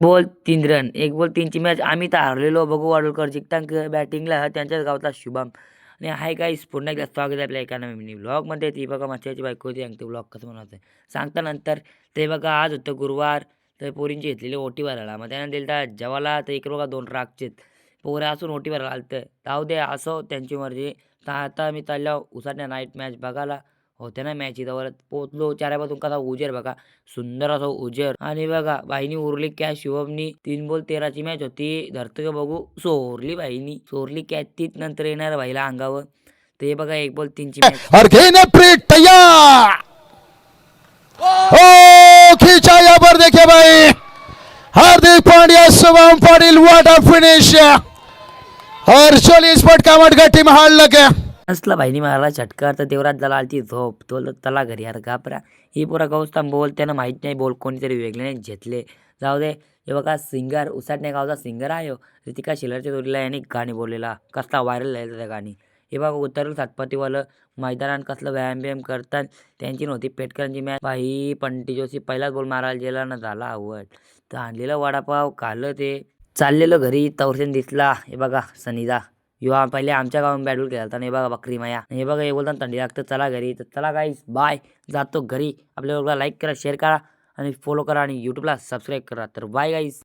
Ball 3 run, 1 ball 3ची match आम्ही तर हारलेलो. बघू वाडोळकर जिंकतांक बॅटिंगला त्यांच्याच गावचा शुभम. आणि हाय गाईस, पुन्हा एकदा स्वागत आहे आपल्या एका नवीन मिनी व्लॉगमध्ये. ती बघा मच्छाची बायको होती सांगते व्लॉग कसं बनवायचं सांगता नंतर. ते बघा आज होतं गुरुवार, तर पोरींची घेतलेली ओटी भरायला. मग त्यानं दिलता जेवाला तर इकडं बघा 2 रागचेत पोरं असून ओटी भरायला आलतं. जाऊ दे असो त्यांची मर्जी. तर आता मी चाललो उसाटण्या नाईट मॅच बघायला. होते ना मॅच इथं पोचलो. चाऱ्यापासून कसा उजेर बघा, सुंदर असा उजेर. आणि बघा बाईनी उरली कॅच शिवमनी 3 बॉल 13ची मॅच होती. धरतं का बघू, सोरली बाईनी, सोरली कॅच. तीच नंतर येणार बाईला अंगावर. ते बघा 1 बॉल 3ची मॅच. और घेने प्रीत तैयार। ओ खींचा यहाँ पर देखिए भाई, Hardik Pandya, Shubham Patil, what a finish. और 40 फट का मटका टीम हार लगे। असला भाईनी मारला झटका तर देवराज झाला आलती झोप. तो तला घरी यार घाबरा. ही पोरा गौस्ताम बोल त्यानं माहीत नाही बोल कोणीतरी वेगळे घेतले. जाऊ दे. हे बघा सिंगर उसाटण्या गावचा सिंगर आहे. ऋतिका शिलरच्या जोडीला याने गाणी बोललेला कसला व्हायरल झालं त्या गाणी. हे बघा उतरलं सातपातीवालं मैदानात कसलं व्यायाम करतात. त्यांची नव्हती पेटकरांची मॅच. बाई पंटी जोशी पहिलाच बॉल मारायला गेला ना झाला आवड. तर आणलेलं वडापाव खाल्लं ते चाललेलं घरी तवरशन दिसला. हे बघा सनीजा युवा पहिले आमच्या गावात बॅट बॉल खेळता. नाही बघा बकरी माया. हे बघा हे बोलताना थंडी लागतं चला घरी. तर चला गाईस बाय, जातो घरी. आपल्या लाईक करा, शेअर करा आणि फॉलो करा आणि यूट्यूबला सबस्क्राईब करा. तर बाय गाईस.